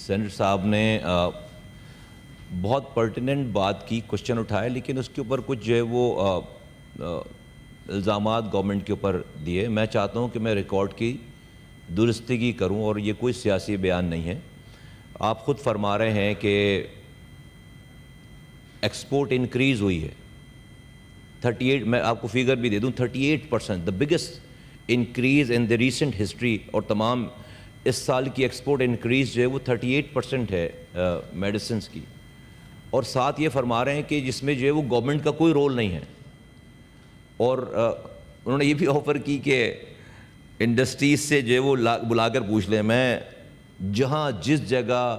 Senator صاحب نے بہت پرٹیننٹ بات کی، کوشچن اٹھائے، لیکن اس کے اوپر کچھ جو ہے وہ الزامات گورنمنٹ کے اوپر دیے. میں چاہتا ہوں کہ میں ریکارڈ کی درستگی کروں، اور یہ کوئی سیاسی بیان نہیں ہے. آپ خود فرما رہے ہیں کہ ایکسپورٹ انکریز ہوئی ہے 38، میں آپ کو فیگر بھی دے دوں، 38%، the biggest increase in the recent history. اور تمام اس سال کی ایکسپورٹ انکریز جو ہے وہ 38% ہے میڈیسنس کی. اور ساتھ یہ فرما رہے ہیں کہ جس میں جو ہے وہ گورنمنٹ کا کوئی رول نہیں ہے. اور انہوں نے یہ بھی آفر کی کہ انڈسٹریز سے جو ہے وہ بلا کر پوچھ لیں. میں جہاں جس جگہ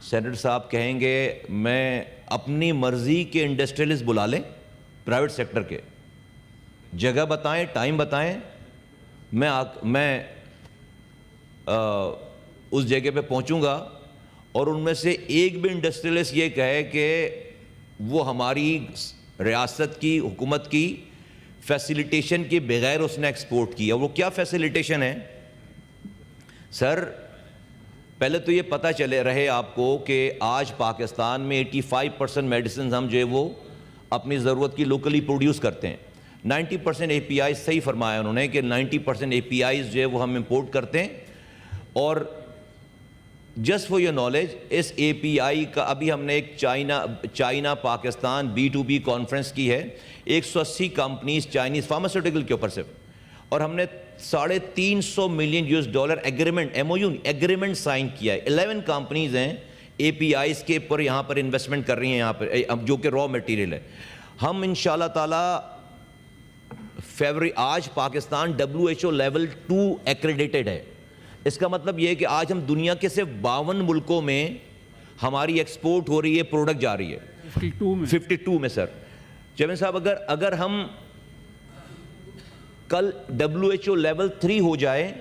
سینیٹر صاحب کہیں گے میں اپنی مرضی کے انڈسٹریلسٹ بلا لیں، پرائیویٹ سیکٹر کے، جگہ بتائیں، ٹائم بتائیں، میں اس جگہ پہ پہنچوں گا. اور ان میں سے ایک بھی انڈسٹریلسٹ یہ کہے کہ وہ ہماری ریاست کی حکومت کی فیسیلیٹیشن کے بغیر اس نے ایکسپورٹ کیا. وہ کیا فیسیلیٹیشن ہے سر؟ پہلے تو یہ پتہ چلے رہے آپ کو کہ آج پاکستان میں 85% میڈیسنز ہم جو ہے وہ اپنی ضرورت کی لوکلی پروڈیوس کرتے ہیں. 90% اے پی آئیز، صحیح فرمایا انہوں نے کہ 90% اے پی آئیز جو ہے وہ ہم امپورٹ کرتے ہیں. اور جسٹ فار یور نالج، اس اے پی آئی کا ابھی ہم نے ایک چائنا پاکستان B2B کانفرنس کی ہے، 180 کمپنیز چائنیز فارماسیوٹیکل کے اوپر صرف، اور ہم نے $350 ملین ایگریمنٹ ایگریمنٹ سائن کیا ہے. 11 کمپنیز ہیں اے پی آئیز کے اوپر یہاں پر انویسٹمنٹ کر رہی ہیں یہاں پر، جو کہ را مٹیریل ہے. ہم انشاءاللہ تعالیٰ فیبرری، آج پاکستان WHO لیول 2 ایکریڈیٹڈ ہے. اس کا مطلب یہ ہے کہ آج ہم دنیا کے صرف 52 ملکوں میں ہماری ایکسپورٹ ہو رہی ہے، پروڈکٹ جا رہی ہے 52 میں. سر چیئرمین صاحب، اگر ہم کل WHO لیول 3 ہو جائے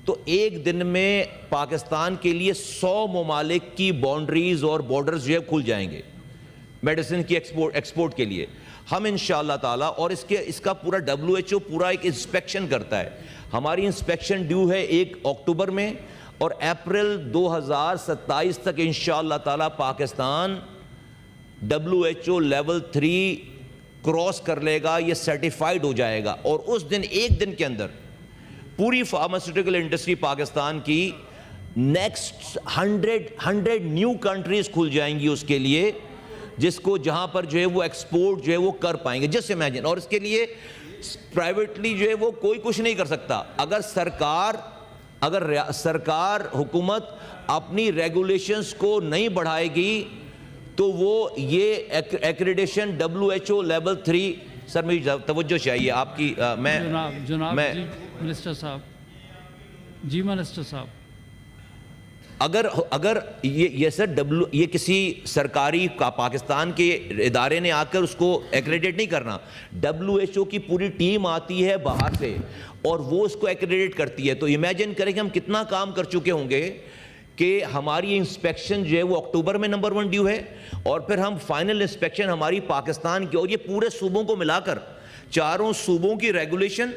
تو ایک دن میں پاکستان کے لیے 100 ممالک کی باؤنڈریز اور بارڈرز جو ہے کھل جائیں گے میڈیسن کی ایکسپورٹ کے لیے. ہم انشاءاللہ تعالیٰ، اور اس کا پورا WHO پورا ایک انسپیکشن کرتا ہے. ہماری انسپیکشن ڈیو ہے 1 اکتوبر میں، اور اپریل 2027 تک انشاءاللہ تعالیٰ پاکستان WHO لیول 3 کراس کر لے گا، یہ سرٹیفائیڈ ہو جائے گا. اور اس دن، ایک دن کے اندر پوری فارماسیوٹیکل انڈسٹری پاکستان کی نیکسٹ 100 نیو کنٹریز کھل جائیں گی اس کے لیے، جس کو جہاں پر جو ہے وہ ایکسپورٹ جو ہے وہ کر پائیں گے. Just imagine. اور اس کے لیے پرائیویٹلی جو ہے وہ کوئی کچھ نہیں کر سکتا. اگر سرکار حکومت اپنی ریگولیشنز کو نہیں بڑھائے گی تو وہ یہ ایکریڈیشن WHO لیول 3. سر میری توجہ چاہیے آپ کی. جناب جی منسٹر صاحب، جی منسٹر صاحب، اگر یہ سر یہ کسی سرکاری پاکستان کے ادارے نے آ کر اس کو ایکریڈیٹ نہیں کرنا. WHO کی پوری ٹیم آتی ہے باہر سے اور وہ اس کو ایکریڈیٹ کرتی ہے. تو امیجن کریں کہ ہم کتنا کام کر چکے ہوں گے کہ ہماری انسپیکشن جو ہے وہ اکتوبر میں نمبر 1 ڈیو ہے، اور پھر ہم فائنل انسپیکشن ہماری پاکستان کی، اور یہ پورے صوبوں کو ملا کر 4 صوبوں کی ریگولیشن،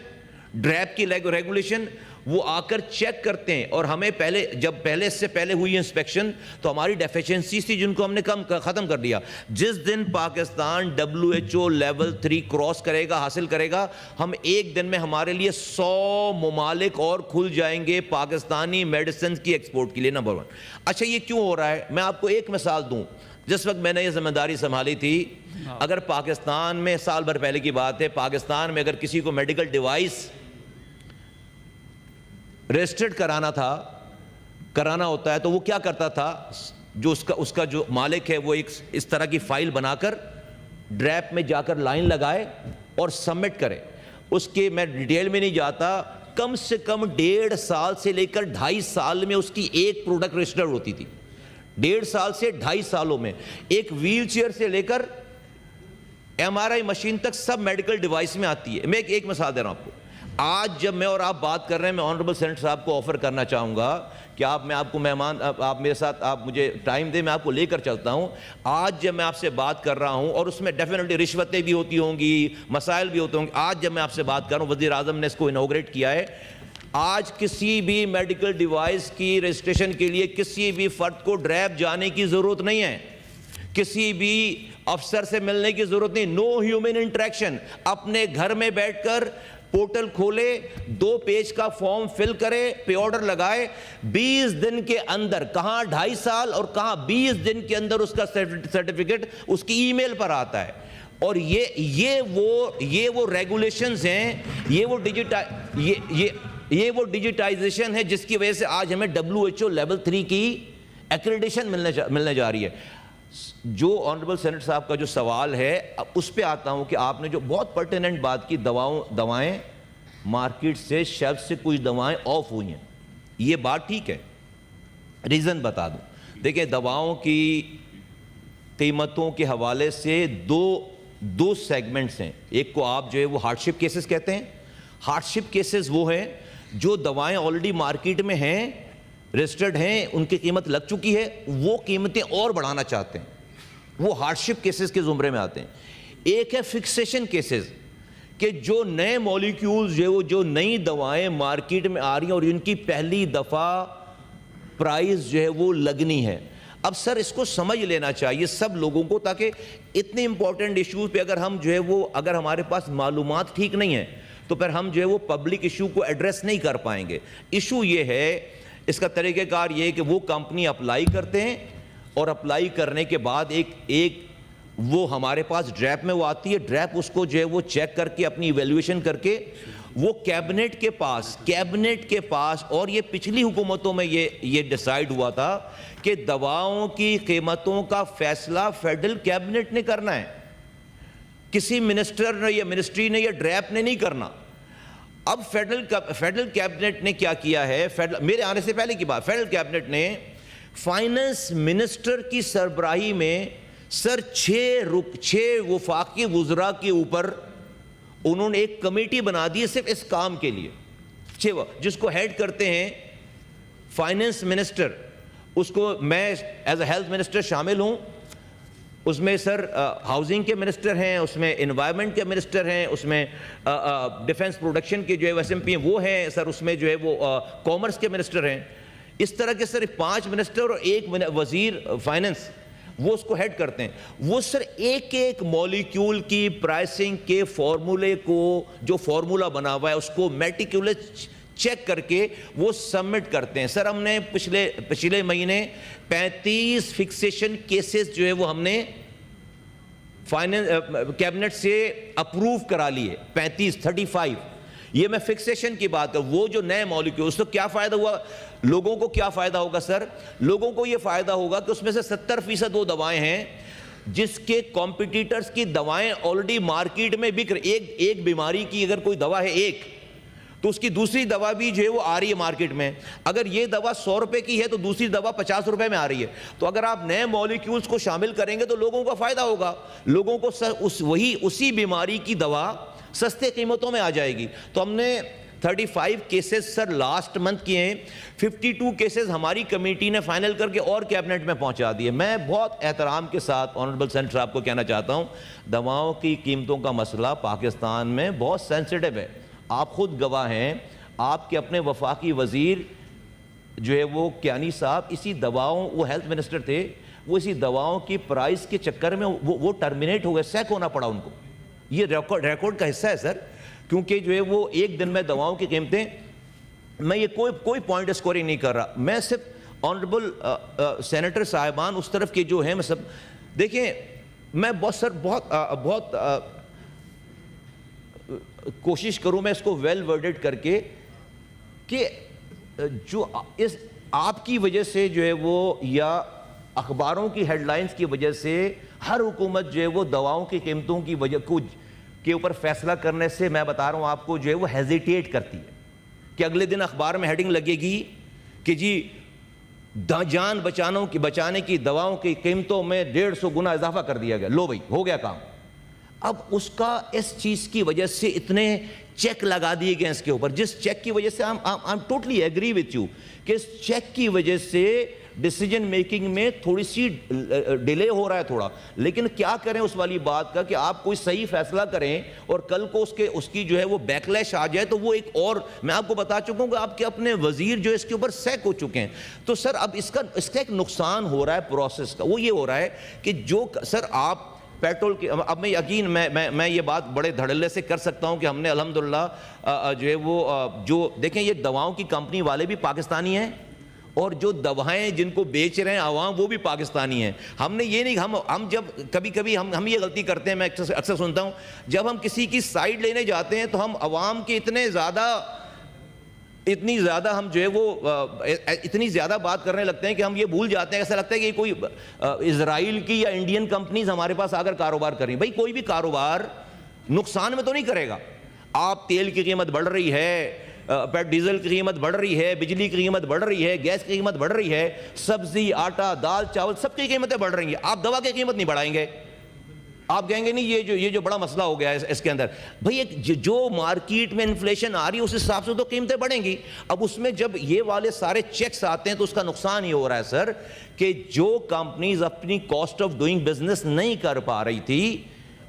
ڈریپ کی ریگولیشن وہ آ کر چیک کرتے ہیں. اور ہمیں پہلے اس سے پہلے ہوئی انسپیکشن تو ہماری ڈیفیشنسیز تھی جن کو ہم نے ختم کر دیا. جس دن پاکستان WHO لیول 3 کراس کرے گا، حاصل کرے گا، ہم ایک دن میں ہمارے لیے 100 ممالک اور کھل جائیں گے پاکستانی میڈیسنز کی ایکسپورٹ کے لیے. نمبر 1. اچھا یہ کیوں ہو رہا ہے؟ میں آپ کو ایک مثال دوں. جس وقت میں نے یہ ذمہ داری سنبھالی تھی، اگر پاکستان میں، سال بھر پہلے کی بات ہے، پاکستان میں اگر کسی کو میڈیکل ڈیوائس رجسٹرڈ کرانا ہوتا ہے تو وہ کیا کرتا تھا؟ جو اس کا جو مالک ہے وہ ایک اس طرح کی فائل بنا کر ڈریپ میں جا کر لائن لگائے اور سبمٹ کرے. اس کے میں ڈیٹیل میں نہیں جاتا، کم سے کم 1.5 سال سے لے کر 2.5 سال میں اس کی ایک پروڈکٹ رجسٹرڈ ہوتی تھی. 1.5 سال سے 2.5 سالوں میں ایک ویل چیئر سے لے کر MRI مشین تک سب میڈیکل ڈیوائس میں آتی ہے. میں ایک مثال دے رہا ہوں آپ کو. آج جب میں اور آپ بات کر رہے ہیں، میں آنریبل سینیٹر صاحب کو آفر کرنا چاہوں گا کہ میں آپ کو مہمان، آپ میرے ساتھ، آپ مجھے ٹائم دیں، میں آپ کو لے کر چلتا ہوں. آج جب میں آپ سے بات کر رہا ہوں، اور اس میں ڈیفینیٹلی رشوتیں بھی ہوتی ہوں گی، مسائل بھی ہوتے ہوں گے. آج جب میں آپ سے بات کر رہا ہوں، وزیر اعظم نے اس کو انوگریٹ کیا ہے. آج کسی بھی میڈیکل ڈیوائس کی رجسٹریشن کے لیے کسی بھی فرد کو ڈرائیو جانے کی ضرورت نہیں ہے, کسی بھی افسر سے ملنے کی ضرورت نہیں, نو ہیومن انٹریکشن. اپنے گھر میں بیٹھ کر پورٹل کھولے, 2 پیج کا فارم فل کرے, پے آرڈر لگائے, 20 دن کے اندر, کہاں 2.5 سال اور کہاں 20 دن کے اندر اس کا سرٹیفکیٹ اس کی ای میل پر آتا ہے. اور یہ وہ ریگولیشنز ہیں, یہ وہ ڈیجیٹائزیشن ہے جس کی وجہ سے آج ہمیں WHO لیول 3 کی ایکریڈیشن ملنے جا رہی ہے. جو آنریبل سینیٹر صاحب کا جو سوال ہے, اس پہ آتا ہوں کہ آپ نے جو بہت پرٹیننٹ بات کی, دوائیں مارکیٹ سے, شیلف سے کچھ دوائیں آف ہوئی ہیں, یہ بات ٹھیک ہے. ریزن بتا دوں. دیکھیں, دواؤں کی قیمتوں کے حوالے سے دو سیگمنٹس ہیں. ایک کو آپ جو ہے وہ ہارڈ شپ کیسز کہتے ہیں. ہارڈ شپ کیسز وہ ہیں جو دوائیں آلریڈی مارکیٹ میں ہیں, رجسٹرڈ ہیں, ان کی قیمت لگ چکی ہے, وہ قیمتیں اور بڑھانا چاہتے ہیں, وہ ہارڈ شپ کیسز کے زمرے میں آتے ہیں. ایک ہے فکسیشن کیسز, کہ جو نئے مولیکیولز جو نئی دوائیں مارکیٹ میں آ رہی ہیں اور ان کی پہلی دفعہ پرائز جو ہے وہ لگنی ہے. اب سر اس کو سمجھ لینا چاہیے سب لوگوں کو, تاکہ اتنے امپورٹنٹ ایشوز پہ اگر ہم جو ہے وہ, اگر ہمارے پاس معلومات ٹھیک نہیں ہیں تو پھر ہم جو ہے وہ پبلک ایشو کو ایڈریس نہیں کر پائیں گے. ایشو یہ ہے, اس کا طریقہ کار یہ ہے کہ وہ کمپنی اپلائی کرتے ہیں, اور اپلائی کرنے کے بعد ایک وہ ہمارے پاس ڈریپ میں وہ آتی ہے, ڈریپ اس کو جو ہے وہ چیک کر کے, اپنی ایویلویشن کر کے, وہ کیبنٹ کے پاس اور یہ پچھلی حکومتوں میں یہ ڈیسائیڈ ہوا تھا کہ دواؤں کی قیمتوں کا فیصلہ فیڈرل کیبنٹ نے کرنا ہے, کسی منسٹر نے یا منسٹری نے یا ڈریپ نے نہیں کرنا. اب فیڈرل کیبنٹ نے کیا کیا ہے, میرے آنے سے پہلے کی بات, فیڈرل کیبنٹ نے فائنانس منسٹر کی سربراہی میں سر 6 وفاقی وزراء کے اوپر انہوں نے ایک کمیٹی بنا دی صرف اس کام کے لیے, جس کو ہیڈ کرتے ہیں فائنانس منسٹر. اس کو میں ایز اے ہیلتھ منسٹر شامل ہوں, اس میں سر ہاؤسنگ کے منسٹر ہیں, اس میں انوائرمنٹ کے منسٹر ہیں, اس میں ڈیفنس پروڈکشن کے جو ہے SMP ہیں وہ ہیں سر, اس میں جو ہے وہ کامرس کے منسٹر ہیں. اس طرح کے سر 5 منسٹر اور 1 وزیر فائننس, وہ اس کو ہیڈ کرتے ہیں. وہ سر ایک مولیکیول کی پرائسنگ کے فارمولے کو, جو فارمولا بنا ہوا ہے اس کو میٹیکولس چیک کر کے وہ سبمٹ کرتے ہیں. سر ہم نے پچھلے مہینے 35 فکسیشن کیسز جو ہے وہ ہم نے کیبنٹ سے اپروو کرا لیے, 35. یہ میں فکسیشن کی بات کروں. وہ جو نئے مولیکیول, اس سے کیا فائدہ ہوا لوگوں کو؟ کیا فائدہ ہوگا سر؟ لوگوں کو یہ فائدہ ہوگا کہ اس میں سے 70% وہ دوائیں ہیں جس کے کمپیٹیٹرز کی دوائیں آلریڈی مارکیٹ میں بک رہی. ایک بیماری کی اگر کوئی دوا ہے ایک, تو اس کی دوسری دوا بھی جو ہے وہ آ رہی ہے مارکیٹ میں. اگر یہ دوا 100 روپے کی ہے تو دوسری دوا 50 روپے میں آ رہی ہے. تو اگر آپ نئے مولیکیولز کو شامل کریں گے تو لوگوں کا فائدہ ہوگا, لوگوں کو اسی بیماری کی دوا سستے قیمتوں میں آ جائے گی. تو ہم نے 35 کیسز سر لاسٹ منتھ کیے ہیں, 52 کیسز ہماری کمیٹی نے فائنل کر کے اور کیبنٹ میں پہنچا دیے. میں بہت احترام کے ساتھ آنریبل سینیٹر صاحب کو کہنا چاہتا ہوں, دواؤں کی قیمتوں کا مسئلہ پاکستان میں بہت سینسٹیو ہے. آپ خود گواہ ہیں, آپ کے اپنے وفاقی وزیر جو ہے وہ کیانی صاحب, اسی دواؤں, وہ ہیلتھ منسٹر تھے, وہ اسی دواؤں کی پرائز کے چکر میں وہ ٹرمینیٹ ہو گئے, سیک ہونا پڑا ان کو. یہ ریکارڈ کا حصہ ہے سر, کیونکہ جو ہے وہ ایک دن میں دواؤں کی قیمتیں, میں یہ کوئی پوائنٹ اسکورنگ نہیں کر رہا, میں صرف آنریبل سینیٹر صاحبان اس طرف کے جو ہیں, میں سب دیکھیں, میں بہت کوشش کروں میں اس کو ویل ورڈڈ کر کے, کہ جو اس آپ کی وجہ سے جو ہے وہ, یا اخباروں کی ہیڈ لائنز کی وجہ سے ہر حکومت جو ہے وہ دواؤں کی قیمتوں کی وجہ کے اوپر فیصلہ کرنے سے, میں بتا رہا ہوں آپ کو, جو ہے وہ ہیزیٹیٹ کرتی ہے. کہ اگلے دن اخبار میں ہیڈنگ لگے گی کہ جی جان بچانے کی دواؤں کی قیمتوں میں 150 گنا اضافہ کر دیا گیا, لو بھائی ہو گیا کام. اب اس کا اس چیز کی وجہ سے اتنے چیک لگا دیے گئے اس کے اوپر, جس چیک کی وجہ سے I'm totally agree with you کہ اس چیک کی وجہ سے ڈیسیجن میکنگ میں تھوڑی سی ڈیلے ہو رہا ہے تھوڑا، لیکن کیا کریں اس والی بات کا کہ آپ کوئی صحیح فیصلہ کریں اور کل کو اس کی جو ہے وہ بیکلیش آ جائے تو وہ ایک اور، میں آپ کو بتا چکا ہوں کہ آپ کے اپنے وزیر جو اس کے اوپر سیک ہو چکے ہیں. تو سر اب اس کا ایک نقصان ہو رہا ہے پروسیس کا، وہ یہ ہو رہا ہے کہ جو سر آپ پیٹرول کی، اب میں یقین میں یہ بات بڑے دھڑلے سے کر سکتا ہوں کہ ہم نے الحمدللہ جو ہے وہ جو دیکھیں یہ دواؤں کی کمپنی والے بھی پاکستانی ہیں اور جو دوائیں جن کو بیچ رہے ہیں عوام وہ بھی پاکستانی ہیں. ہم نے یہ نہیں، ہم جب کبھی کبھی ہم یہ غلطی کرتے ہیں، میں اکثر سنتا ہوں جب ہم کسی کی سائیڈ لینے جاتے ہیں تو ہم عوام کے اتنی زیادہ ہم جو ہے وہ اتنی زیادہ بات کرنے لگتے ہیں کہ ہم یہ بھول جاتے ہیں، ایسا لگتا ہے کہ کوئی اسرائیل کی یا انڈین کمپنیز ہمارے پاس آ کر کاروبار کر رہی ہیں. بھائی کوئی بھی کاروبار نقصان میں تو نہیں کرے گا. آپ تیل کی قیمت بڑھ رہی ہے، ڈیزل کی قیمت بڑھ رہی ہے، بجلی کی قیمت بڑھ رہی ہے، گیس کی قیمت بڑھ رہی ہے، سبزی، آٹا، دال، چاول سب کی قیمتیں بڑھ رہی ہیں. آپ دوا کی قیمت نہیں بڑھائیں گے، آپ کہیں گے نہیں یہ جو بڑا مسئلہ ہو گیا ہے اس کے اندر. بھئی ایک جو مارکیٹ میں انفلیشن آ رہی ہے اس حساب سے تو قیمتیں بڑھیں گی. اب اس میں جب یہ والے سارے چیکس آتے ہیں تو اس کا نقصان یہ ہو رہا ہے سر کہ جو کمپنیز اپنی کاسٹ آف ڈوئنگ بزنس نہیں کر پا رہی تھی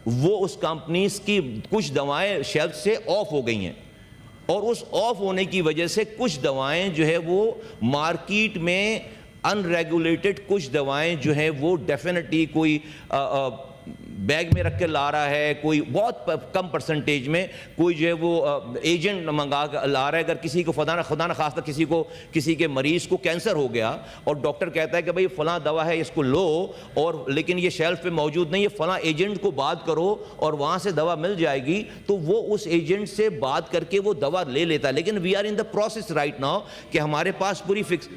وہ اس کمپنیز کی کچھ دوائیں شیلف سے آف ہو گئی ہیں، اور اس آف ہونے کی وجہ سے کچھ دوائیں جو ہے وہ مارکیٹ میں ان ریگولیٹڈ، کچھ دوائیں جو ہیں وہ ڈیفینیٹلی کوئی بیگ میں رکھ کے لا رہا ہے، کوئی بہت کم پرسنٹیج میں کوئی جو ہے وہ ایجنٹ منگا کر لا رہا ہے. اگر کسی کو خدا نخواستہ کسی کے مریض کو کینسر ہو گیا اور ڈاکٹر کہتا ہے کہ بھئی فلاں دوا ہے اس کو لو، اور لیکن یہ شیلف پہ موجود نہیں ہے، فلاں ایجنٹ کو بات کرو اور وہاں سے دوا مل جائے گی، تو وہ اس ایجنٹ سے بات کر کے وہ دوا لے لیتا ہے. لیکن we are in the process right now کہ ہمارے پاس پوری فکس.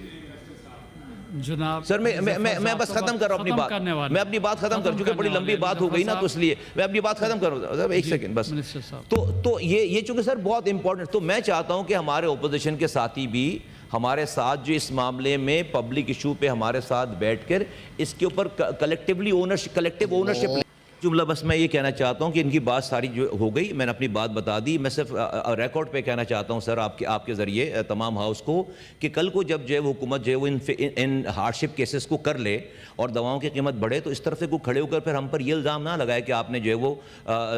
جناب سر میں بس ختم کر رہا ہوں اپنی بات، میں اپنی بات ختم کر چکے، بڑی لمبی بات ہو گئی نا، تو اس لیے میں اپنی بات ختم کر رہا ہوں. ایک سیکنڈ بس. تو یہ چونکہ سر بہت امپورٹنٹ، تو میں چاہتا ہوں کہ ہمارے اپوزیشن کے ساتھی بھی ہمارے ساتھ جو اس معاملے میں پبلک ایشو پہ ہمارے ساتھ بیٹھ کر اس کے اوپر کلیکٹیو اونرشپ. جملہ بس میں یہ کہنا چاہتا ہوں کہ ان کی بات ساری جو ہو گئی، میں نے اپنی بات بتا دی. میں صرف ریکارڈ پہ کہنا چاہتا ہوں سر آپ کے ذریعے تمام ہاؤس کو کہ کل کو جب جو ہے وہ حکومت جو ہے وہ ان ہارڈشپ کیسز کو کر لے اور دواؤں کی قیمت بڑھے تو اس طرف سے کوئی کھڑے ہو کر پھر ہم پر یہ الزام نہ لگائے کہ آپ نے جو ہے وہ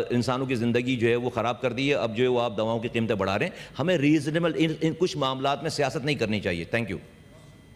انسانوں کی زندگی جو ہے وہ خراب کر دی ہے، اب جو ہے وہ آپ دواؤں کی قیمتیں بڑھا رہے ہیں. ہمیں ریزنیبل ان کچھ معاملات میں سیاست نہیں کرنی چاہیے. Thank you.